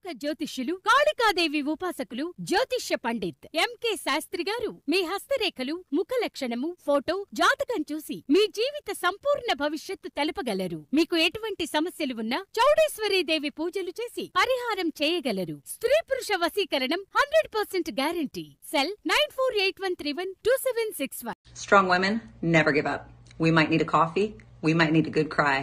ప్రముఖ జ్యోతిష్యులు కాళికాదేవి ఉపాసకులు జ్యోతిష్య పండిత్ ఎంకే శాస్త్రి గారు మీ హస్తరేఖలు, ముఖ లక్షణము, ఫోటో, జాతకం చూసి మీ జీవిత సంపూర్ణ భవిష్యత్తు తెలపగలరు. మీకు ఎటువంటి సమస్యలు ఉన్నా చౌడేశ్వరీదేవి పూజలు చేసి పరిహారం చేయగలరు. స్త్రీ పురుష వశీకరణం 100% guarantee. Cell 9481312761. Strong women never give up. We might need a coffee. We might need a good cry.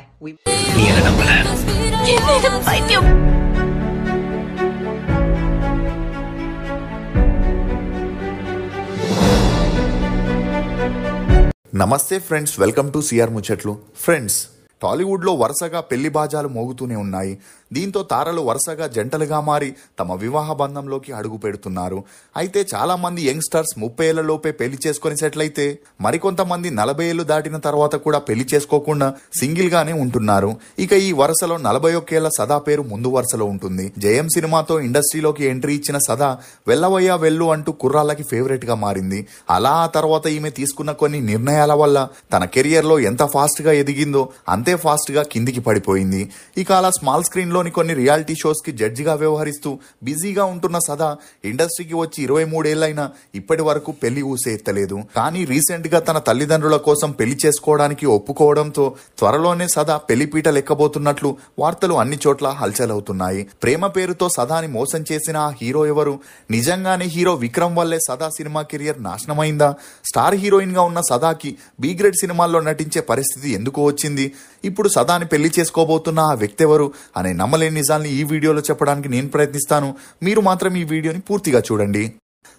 నమస్తే ఫ్రెండ్స్, వెల్కమ్ టు సిఆర్ ముచ్చట్లు. ఫ్రెండ్స్, టాలీవుడ్లో వరుసగా పెళ్లి బాజాలు మోగుతూనే ఉన్నాయి. దీంతో తారలు వరుసగా జంటలుగా మారి తమ వివాహ బంధంలోకి అడుగు పెడుతున్నారు. అయితే చాలా మంది యంగ్స్టర్స్ 30 ఏళ్లలోపే పెళ్లి చేసుకుని సెటిల్ అయితే, మరికొంతమంది 40 ఏళ్లు దాటిన తర్వాత కూడా పెళ్లి చేసుకోకుండా సింగిల్ గానే ఉంటున్నారు. ఇక ఈ వరుసలో 41 ఏళ్ల సదా పేరు ముందు వరుసలో ఉంటుంది. జయం సినిమాతో ఇండస్ట్రీలోకి ఎంట్రీ ఇచ్చిన సదా వెల్లవయ్యా వెళ్ళు అంటూ కుర్రాళ్ళకి ఫేవరెట్ గా మారింది. అలా ఆ తర్వాత ఈమె తీసుకున్న కొన్ని నిర్ణయాల వల్ల తన కెరియర్ లో ఎంత ఫాస్ట్ గా ఎదిగిందో అంతే ఫాస్ట్ గా కిందికి పడిపోయింది. ఇక అలా స్మాల్ స్క్రీన్ లోని కొన్ని రియాలిటీ షోస్ కి జడ్జిగా వ్యవహరిస్తూ బిజీగా ఉంటున్న సదా ఇండస్ట్రీకి వచ్చి 23 ఏళ్లైనా ఇప్పటి వరకు పెళ్లి ఊసే ఎత్తలేదు. కానీ రీసెంట్ గా తన తల్లిదండ్రుల కోసం పెళ్లి చేసుకోవడానికి ఒప్పుకోవడంతో త్వరలోనే సదా పెళ్లిపీట లెక్కబోతున్నట్లు వార్తలు అన్ని చోట్ల హల్చలవుతున్నాయి. ప్రేమ పేరుతో సదాని మోసం చేసిన ఆ హీరో ఎవరు? నిజంగానే హీరో విక్రమ్ వల్లే సదా సినిమా కెరియర్ నాశనమైందా? స్టార్ హీరోయిన్ గా ఉన్న సదాకి బి గ్రేడ్ సినిమాల్లో నటించే పరిస్థితి ఎందుకు వచ్చింది? ఇప్పుడు సదాని పెళ్లి చేసుకోబోతున్న ఆ వ్యక్తి ఎవరు అనే నమ్మలేని నిజాల్ని ఈ వీడియోలో చెప్పడానికి నేను ప్రయత్నిస్తాను. మీరు మాత్రం ఈ వీడియోని పూర్తిగా చూడండి.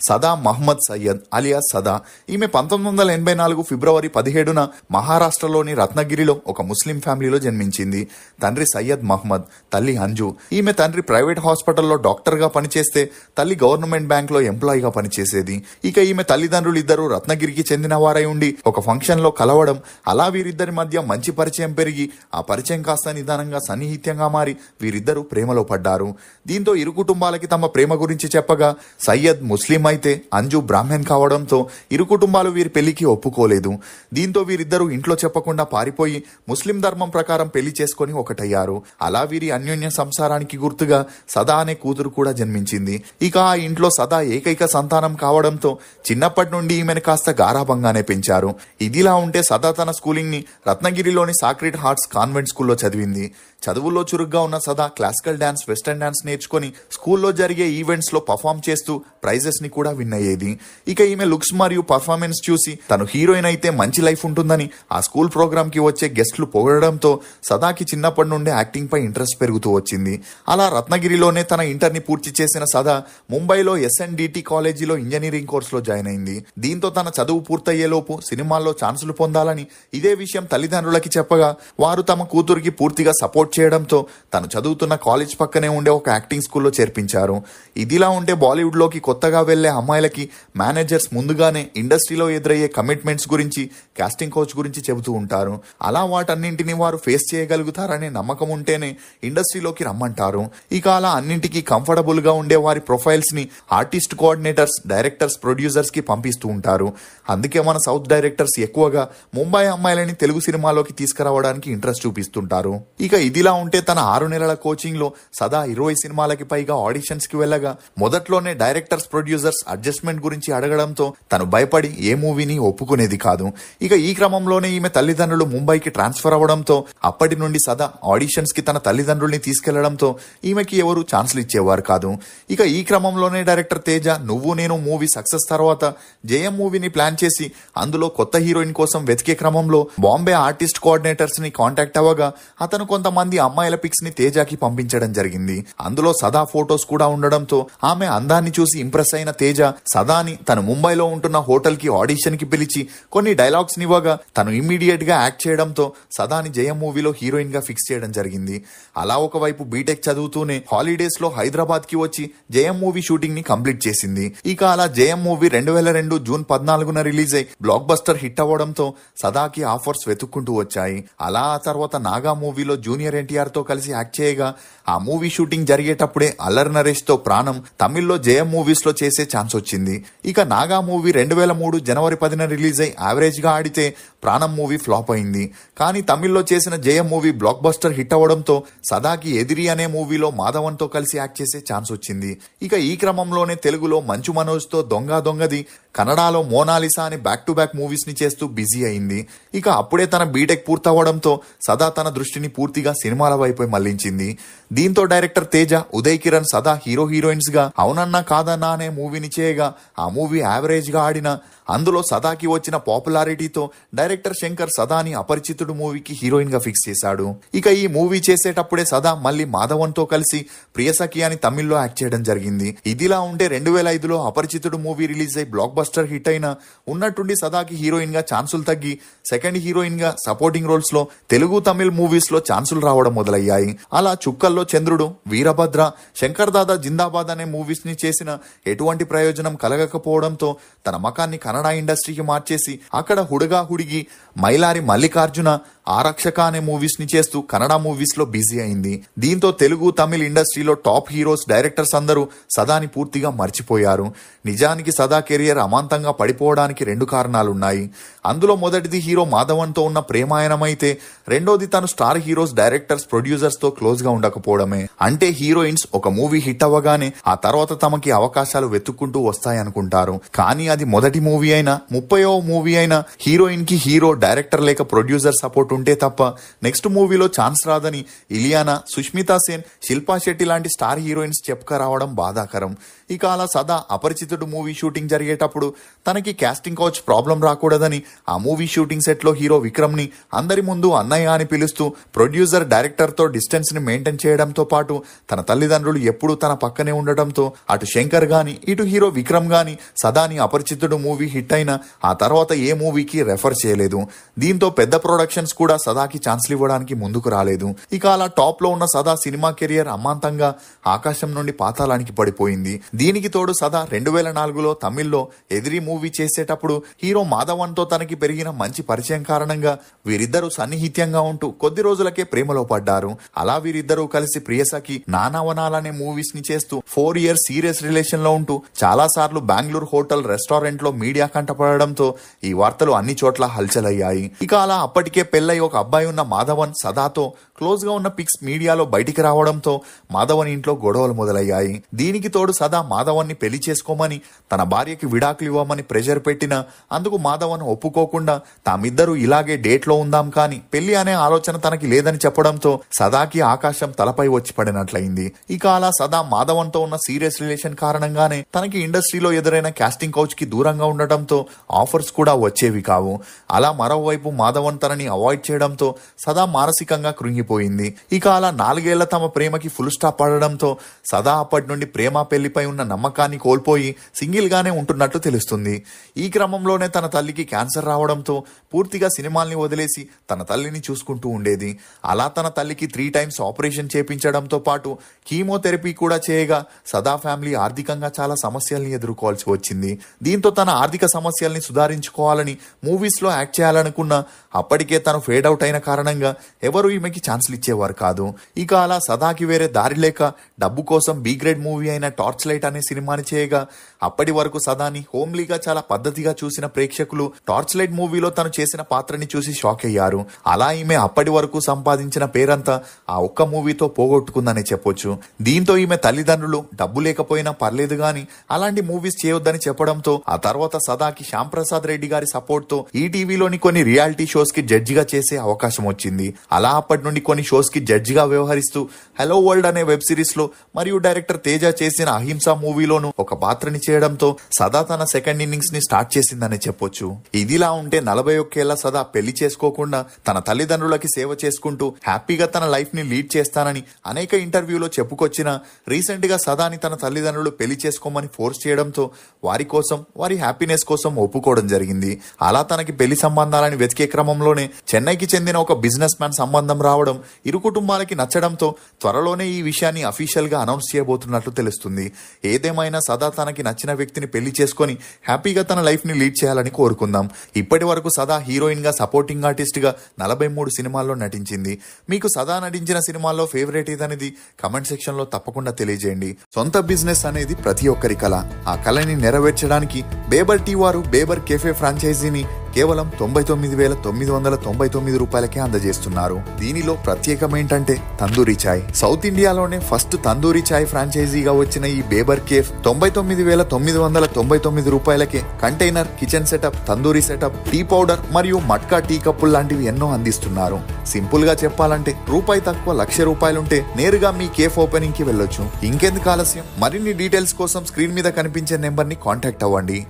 సదా మహ్మద్ సయ్యద్ అలియాస్ సదా. ఈమె 1984 ఫిబ్రవరి 17న మహారాష్ట్రలోని రత్నగిరిలో ఒక ముస్లిం ఫ్యామిలీలో జన్మించింది. తండ్రి సయ్యద్ మహ్మద్, తల్లి అంజు. ఈమె తండ్రి ప్రైవేట్ హాస్పిటల్లో డాక్టర్ గా పనిచేస్తే తల్లి గవర్నమెంట్ బ్యాంక్ లో ఎంప్లాయీగా పనిచేసేది. ఇక ఈమె తల్లిదండ్రులు ఇద్దరు రత్నగిరికి చెందిన వారై ఉండి ఒక ఫంక్షన్ లో కలవడం, అలా వీరిద్దరి మధ్య మంచి పరిచయం పెరిగి ఆ పరిచయం కాస్త నిదానంగా సన్నిహిత్యంగా మారి వీరిద్దరూ ప్రేమలో పడ్డారు. దీంతో ఇరు కుటుంబాలకి తమ ప్రేమ గురించి చెప్పగా సయ్యద్ ముస్లిం అయితే అంజు బ్రాహ్మణ్ కావడంతో ఇరు కుటుంబాలు వీరి పెళ్లికి ఒప్పుకోలేదు. దీంతో వీరిద్దరూ ఇంట్లో చెప్పకుండా పారిపోయి ముస్లిం ధర్మం ప్రకారం పెళ్లి చేసుకుని ఒకటయ్యారు. అలా వీరి అన్యోన్య సంసారానికి గుర్తుగా సదా అనే కూతురు కూడా జన్మించింది. ఇక ఆ ఇంట్లో సదా ఏకైక సంతానం కావడంతో చిన్నప్పటి నుండి ఈమెను కాస్త గారాభంగానే పెంచారు. ఇదిలా ఉంటే సదా తన స్కూలింగ్ ని రత్నగిరిలోని సాక్రెడ్ హార్ట్స్ కాన్వెంట్ స్కూల్లో చదివింది. చదువుల్లో చురుగ్గా ఉన్న సదా క్లాసికల్ డాన్స్, వెస్టర్న్ డాన్స్ నేర్చుకుని స్కూల్లో జరిగే ఈవెంట్స్ లో పర్ఫామ్ చేస్తూ ప్రైజెస్ ని కూడా విన్ అయ్యేది. ఇక ఈమె లుక్స్ మరియు పర్ఫార్మెన్స్ చూసి తను హీరోయిన్ అయితే మంచి లైఫ్ ఉంటుందని ఆ స్కూల్ ప్రోగ్రామ్ కి వచ్చే గెస్ట్లు పొగడడంతో సదాకి చిన్నప్పటి నుండే యాక్టింగ్ పై ఇంట్రెస్ట్ పెరుగుతూ వచ్చింది. అలా రత్నగిరిలోనే తన ఇంటర్ ని పూర్తి చేసిన సదా ముంబైలో SNDT కాలేజీలో ఇంజనీరింగ్ కోర్సులో జాయిన్ అయింది. దీంతో తన చదువు పూర్తయ్యేలోపు సినిమాల్లో ఛాన్సులు పొందాలని ఇదే విషయం తల్లిదండ్రులకి చెప్పగా వారు తమ కూతురికి పూర్తిగా సపోర్ట్ చేయడంతో తను చదువుతున్న కాలేజ్ పక్కనే ఉండే ఒక యాక్టింగ్ స్కూల్లో చేర్పించారు. ఇదిలా ఉంటే బాలీవుడ్ లోకి కొత్తగా వెళ్లే అమ్మాయిలకి మేనేజర్స్ ముందుగానే ఇండస్ట్రీలో ఎదురయ్యే కమిట్మెంట్స్ గురించి, కాస్టింగ్ కోచ్ గురించి చెబుతూ ఉంటారు. అలా వాటన్నింటినీ వారు ఫేస్ చేయగలుగుతారనే నమ్మకం ఉంటేనే ఇండస్ట్రీలోకి రమ్మంటారు. ఇక అలా అన్నింటికీ కంఫర్టబుల్ గా ఉండే వారి ప్రొఫైల్స్ ని ఆర్టిస్ట్ కోఆర్డినేటర్స్, డైరెక్టర్స్, ప్రొడ్యూసర్స్ కి పంపిస్తూ ఉంటారు. అందుకే మన సౌత్ డైరెక్టర్స్ ఎక్కువగా ముంబై అమ్మాయిలని తెలుగు సినిమాలోకి తీసుకురావడానికి ఇంట్రెస్ట్ చూపిస్తుంటారు. ఇక ఇదిలా ఉంటే తన 6 నెలల కోచింగ్ లో సదా 20 సినిమాలకి పైగా ఆడిషన్స్ కి వెళ్ళగా మొదట్లోనే డైరెక్టర్స్, ప్రొడ్యూసర్స్ అడ్జస్ట్మెంట్ గురించి అడగడంతో తను భయపడి ఏ మూవీని ఒప్పుకునేది కాదు. ఇక ఈ క్రమంలోనే ఈమె తల్లిదండ్రులు ముంబైకి ట్రాన్స్ఫర్ అవ్వడంతో అప్పటి నుండి సదా ఆడిషన్స్ కి తన తల్లిదండ్రుల్ని తీసుకెళ్లడంతో ఈమెకి ఎవరు ఛాన్సులు ఇచ్చేవారు కాదు. ఇక ఈ క్రమంలోనే డైరెక్టర్ తేజ నువ్వు నేను మూవీ సక్సెస్ తర్వాత జయం మూవీని ప్లాన్ చేసి అందులో కొత్త హీరోయిన్ కోసం వెతికే క్రమంలో బాంబే ఆర్టిస్ట్ కోఆర్డినేటర్స్ ని కాంటాక్ట్ అవ్వగా అతను కొంతమంది అమ్మాయిల పిక్స్ ని తేజకి పంపించడం జరిగింది. అందులో సదా ఫోటోస్ కూడా ఉండడంతో ఆమె అందాన్ని చూసి ఇంప్రెస్ అయిన తేజ సదాని తను ముంబైలో ఉంటున్న హోటల్ కి ఆడిషన్ కి పిలిచి కొన్ని డైలాగ్స్ నివ్వగా తను ఇమ్మీడియట్ గా యాక్ట్ చేయడంతో సదాని జయం మూవీలో హీరోయిన్ గా ఫిక్స్ చేయడం జరిగింది. అలా ఒకవైపు బీటెక్ చదువుతూనే హాలిడేస్ లో హైదరాబాద్ కి వచ్చి జయం మూవీ షూటింగ్ ని కంప్లీట్ చేసింది. ఇక అలా జయం మూవీ 2002 జూన్ 14న రిలీజ్ అయి బ్లాక్ బస్టర్ హిట్ అవ్వడంతో సదాకి ఆఫర్స్ వెతుక్కుంటూ వచ్చాయి. అలా ఆ తర్వాత నాగా మూవీలో జూనియర్ జూనియర్ ఎన్టీఆర్ తో కలిసి యాక్ట్ చేయగా ఆ మూవీ షూటింగ్ జరిగేటప్పుడే అల్లరి నరేష్ తో ప్రాణం తమిళ్లో జయం మూవీస్ లో చేసే ఛాన్స్ వచ్చింది. ఇక నాగా మూవీ 2003 జనవరి 10న రిలీజ్ అయి యావరేజ్ గా ఆడితే ప్రాణం మూవీ ఫ్లాప్ అయింది. కానీ తమిళ్లో చేసిన జయం మూవీ బ్లాక్ బస్టర్ హిట్ అవడంతో సదాకి ఎదిరి అనే మూవీలో మాధవన్ తో కలిసి యాక్ట్ చేసే ఛాన్స్ వచ్చింది. ఇక ఈ క్రమంలోనే తెలుగులో మంచు మనోజ్ తో దొంగది, కన్నడలో మోనాలిసా అని బ్యాక్ టు బ్యాక్ మూవీస్ ని చేస్తూ బిజీ అయింది. ఇక అప్పుడే తన బీటెక్ పూర్తవడంతో సదా తన దృష్టిని పూర్తిగా సినిమాల వైపు మళ్లించింది. దీంతో డైరెక్టర్ తేజ, ఉదయ్ కిరణ్ సదా హీరోయిన్స్ గా అవునన్నా కాదన్నా అనే మూవీని చేయగా ఆ మూవీ యావరేజ్ గా ఆడిన అందులో సదాకి వచ్చిన పాపులారిటీతో డైరెక్టర్ శంకర్ సదాని అపరిచితుడు మూవీకి హీరోయిన్ గా ఫిక్స్ చేశాడు. ఇక ఈ మూవీ చేసేటప్పుడే సదా మళ్ళీ మాధవన్ తో కలిసి ప్రియసఖి అని తమిళ్లో యాక్ట్ చేయడం జరిగింది. ఇదిలా ఉంటే 2005లో అపరిచితుడు మూవీ రిలీజ్ అయి బ్లాక్ బస్టర్ హిట్ అయిన ఉన్నట్టుండి సదాకి హీరోయిన్ గా ఛాన్సులు తగ్గి సెకండ్ హీరోయిన్ గా సపోర్టింగ్ రోల్స్ లో తెలుగు తమిళ్ మూవీస్ లో ఛాన్సులు రావడం మొదలయ్యాయి. అలా చుక్కల్లో చంద్రుడు, వీరభద్ర, శంకర్ దాదా జిందాబాద్ అనే మూవీస్ ని చేసిన ఎటువంటి ప్రయోజనం కలగకపోవడంతో తన మకాన్ని కన్నడ ఇండస్ట్రీకి మార్చేసి అక్కడ హుడగా హుడిగి, మైలారి మల్లికార్జున, ఆరక్షక అనే మూవీస్ ని చేస్తూ కన్నడ మూవీస్ లో బిజీ అయింది. దీంతో తెలుగు తమిళ్ ఇండస్ట్రీలో టాప్ హీరోస్, డైరెక్టర్స్ అందరూ సదాని పూర్తిగా మర్చిపోయారు. నిజానికి సదా కెరియర్ అమాంతంగా పడిపోవడానికి 2 కారణాలున్నాయి. అందులో మొదటిది హీరో మాధవన్ తో ఉన్న ప్రేమాయణమైతే రెండోది తను స్టార్ హీరోస్, డైరెక్టర్స్, ప్రొడ్యూసర్స్ తో క్లోజ్ గా ఉండకపోవడమే. అంటే హీరోయిన్స్ ఒక మూవీ హిట్ అవ్వగానే ఆ తర్వాత తమకి అవకాశాలు వెతుక్కుంటూ వస్తాయనుకుంటారు. కానీ అది మొదటి మూవీ అయినా 30వ మూవీ అయినా హీరోయిన్ కి హీరో, డైరెక్టర్ లేక ప్రొడ్యూసర్ సపోర్ట్ ఉంటే తప్ప నెక్స్ట్ మూవీలో ఛాన్స్ రాదని ఇలియానా, సుష్మితా సేన్, శిల్పా శెట్టి లాంటి స్టార్ హీరోయిన్స్ చెప్పుకరావడం బాధాకరం. ఇక అలా సదా అపరిచితుడు మూవీ షూటింగ్ జరిగేటప్పుడు తనకి కాస్టింగ్ కౌచ్ ప్రాబ్లం రాకూడదని ఆ మూవీ షూటింగ్ సెట్ లో హీరో విక్రమ్ ని అందరి ముందు అన్నయ్య అని పిలుస్తూ ప్రొడ్యూసర్, డైరెక్టర్ తో డిస్టెన్స్ ని మెయింటైన్ చేయడంతో పాటు తన తల్లిదండ్రులు ఎప్పుడూ తన పక్కనే ఉండడంతో అటు శంకర్ గాని ఇటు హీరో విక్రమ్ గాని సదాని అపరిచితుడు మూవీ హిట్ అయినా ఆ తర్వాత ఏ మూవీకి రెఫర్ చేయలేదు. దీంతో పెద్ద ప్రొడక్షన్స్ కూడా సదాకి ఛాన్స్లు ఇవ్వడానికి ముందుకు రాలేదు. ఇక అలా టాప్ లో ఉన్న సదా సినిమా కెరియర్ అమాంతంగా ఆకాశం నుండి పాతాళానికి పడిపోయింది. దీనికి తోడు సదా 2004లో తమిళ్లో ఎదిరి మూవీ చేసేటప్పుడు హీరో మాధవన్ తో తనకి పెరిగిన మంచి పరిచయం కారణంగా వీరిద్దరూ సన్నిహిత్యంగా ఉంటూ కొద్ది రోజులకే ప్రేమలో పడ్డారు. అలా వీరిద్దరూ కలిసి ప్రియసఖి, నానావనాలనే మూవీస్ ని చేస్తూ 4 ఇయర్స్ సీరియస్ రిలేషన్ లో ఉంటూ చాలా సార్లు బెంగళూరు హోటల్, రెస్టారెంట్ లో మీడియా కంటపడడంతో ఈ వార్తలు అన్ని చోట్ల హల్చల్ అయ్యాయి. ఇక అలా అప్పటికే పెళ్లై ఒక అబ్బాయి ఉన్న మాధవన్ సదాతో క్లోజ్ గా ఉన్న పిక్స్ మీడియాలో బయటికి రావడంతో మాధవన్ ఇంట్లో గొడవలు మొదలయ్యాయి. దీనికి తోడు సదా మాధవన్ ని పెళ్లి చేసుకోమని, తన భార్యకి విడాకులు ఇవ్వమని ప్రెషర్ పెట్టినా అందుకు మాధవన్ ఒప్పుకోకుండా తామిద్దరూ ఇలాగే డేట్ లో ఉందాం కానీ పెళ్లి అనే ఆలోచన తనకి లేదని చెప్పడంతో సదాకి ఆకాశం తలపై వచ్చి పడినట్లయింది. ఇక అలా సదా మాధవన్ తో ఉన్న సీరియస్ రిలేషన్ కారణంగానే తనకి ఇండస్ట్రీలో ఎదురైన కాస్టింగ్ కౌచ్ కి దూరంగా ఉండటంతో ఆఫర్స్ కూడా వచ్చేవి కావు. అలా మరోవైపు మాధవన్ తనని అవాయిడ్ చేయడంతో సదా మానసికంగా కృంగిపోయింది. ఇక అలా 4 ఏళ్ల తమ ప్రేమకి ఫుల్ స్టాప్ పడడంతో సదా అప్పటి నుండి ప్రేమ, పెళ్లిపై ఉన్న నమ్మకాన్ని కోల్పోయి సింగిల్ గానే ఉంటున్నట్టు తెలుస్తుంది. ఈ క్రమంలోనే తన తల్లికి క్యాన్సర్ రావడంతో పూర్తిగా సినిమాల్ని వదిలేసి తన తల్లిని చూసుకుంటూ ఉండేది. అలా తన తల్లికి 3 టైమ్స్ ఆపరేషన్ చేపించడంతో పాటు కీమోథెరపీ కూడా చేయగా సదా ఫ్యామిలీ ఆర్థికంగా చాలా సమస్యల్ని ఎదుర్కోవాల్సి వచ్చింది. దీంతో తన ఆర్థిక సమస్యల్ని సుధారించుకోవాలని మూవీస్ లో యాక్ట్ చేయాలనుకున్నా అప్పటికే తను ఫేడ్ అవుట్ అయిన కారణంగా ఎవరు ఈమెకి ఛాన్స్లు ఇచ్చేవారు కాదు. ఇక అలా సదాకి వేరే దారి లేక డబ్బు కోసం బి గ్రేడ్ మూవీ అయిన టార్చ్ లైట్ అనే సినిమాని చేయగా అప్పటి వరకు సదాని హోమ్లీగా చాలా పద్ధతిగా చూసిన ప్రేక్షకులు టార్చ్ లైట్ మూవీలో తను చేసిన పాత్రని చూసి షాక్ అయ్యారు. అలా ఈమె అప్పటి వరకు సంపాదించిన పేరంతా ఆ ఒక్క మూవీతో పోగొట్టుకుందనే చెప్పొచ్చు. దీంతో ఈమె తల్లిదండ్రులు డబ్బు లేకపోయినా పర్లేదు గాని అలాంటి మూవీస్ చేయొద్దని చెప్పడంతో ఆ తర్వాత సదాకి శ్యామ్ ప్రసాద్ రెడ్డి గారి సపోర్ట్ తో ఈ టీవీలోని కొన్ని రియాలిటీ షోస్ కి జడ్జిగా చేసే అవకాశం వచ్చింది. అలా అప్పటి నుండి కొన్ని షోస్ కి జడ్జిగా వ్యవహరిస్తూ హలో వరల్డ్ అనే వెబ్ సిరీస్ లో మరియు డైరెక్టర్ తేజ చేసిన అహింస మూవీలోను ఒక పాత్రని చేయడంతో సదా తన సెకండ్ ఇన్నింగ్స్ ని స్టార్ట్ చేసిందనే చెప్పొచ్చు. ఇదిలా ఉంటే 41 ఏళ్ల సదా పెళ్లి చేసుకోకుండా తన తల్లిదండ్రులకి సేవ చేసుకుంటూ హ్యాపీగా తన లైఫ్ ని లీడ్ చేస్తానని అనేక ఇంటర్వ్యూలో చెప్పుకొచ్చిన రీసెంట్ గా సదాని తన తల్లిదండ్రులు పెళ్లి చేసుకోమని ఫోర్స్ చేయడంతో వారి కోసం, వారి హ్యాపీనెస్ కోసం ఒప్పుకోవడం జరిగింది. అలా తనకి పెళ్లి సంబంధాలని వెతికే క్రమంలోనే చెన్నై చెన్నైకి చెందిన ఒక బిజినెస్ మ్యాన్ సంబంధం రావడం ఇరు కుటుంబాలకి నచ్చడంతో త్వరలోనే ఈ విషయాన్ని అఫీషియల్ గా అనౌన్స్ చేయబోతున్నట్లు తెలుస్తుంది. ఏదేమైనా సదా తనకి నచ్చిన వ్యక్తిని పెళ్లి చేసుకొని హ్యాపీగా తన లైఫ్ ని లీడ్ చేయాలని కోరుకుందాం. ఇప్పటి వరకు సదా హీరోయిన్ గా, సపోర్టింగ్ ఆర్టిస్ట్ గా 43 సినిమాల్లో నటించింది. మీకు సదా నటించిన సినిమాల్లో ఫేవరెట్ ఏదనేది కమెంట్ సెక్షన్ లో తప్పకుండా తెలియజేయండి. సొంత బిజినెస్ అనేది ప్రతి ఒక్కరి కల. ఆ కళని నెరవేర్చడానికి బేబర్ టీ వారు బేబర్ కేఫే ఫ్రాంచైజీని కేవలం 99,999 రూపాయలకే అందజేస్తున్నారు. దీనిలో ప్రత్యేకం ఏంటంటే తందూరి చాయ్. సౌత్ ఇండియాలోనే ఫస్ట్ తందూరి చాయ్ ఫ్రాంచైజీగా వచ్చిన ఈ బేబర్ కేఫ్ 99,999 రూపాయలకే container, kitchen setup, tandoori setup, tea powder మరియు మట్కా టీ కప్పులు లాంటివి ఎన్నో అందిస్తున్నారు. సింపుల్ గా చెప్పాలంటే రూపాయి తక్కువ ₹1,00,000 నేరుగా మీ కేఫ్ ఓపెనింగ్ కి వెళ్ళొచ్చు. ఇంకెందుకు ఆలస్యం? మరిన్ని డీటెయిల్స్ కోసం స్క్రీన్ మీద కనిపించే నెంబర్ ని కాంటాక్ట్ అవ్వండి.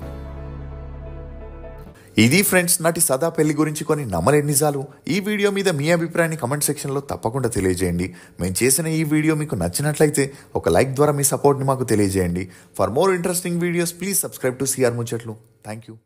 ఇది ఫ్రెండ్స్ నటి సదా పెళ్లి గురించి కొన్ని నమ్మలేని నిజాలు. ఈ వీడియో మీద మీ అభిప్రాయాన్ని కమెంట్ సెక్షన్ లో తప్పకుండా తెలియజేయండి. మేము చేసిన ఈ వీడియో మీకు నచ్చినట్లయితే ఒక లైక్ ద్వారా మీ సపోర్ట్ ని మాకు తెలియజేయండి. For more interesting videos please subscribe to CR Muchatlu. Thank you.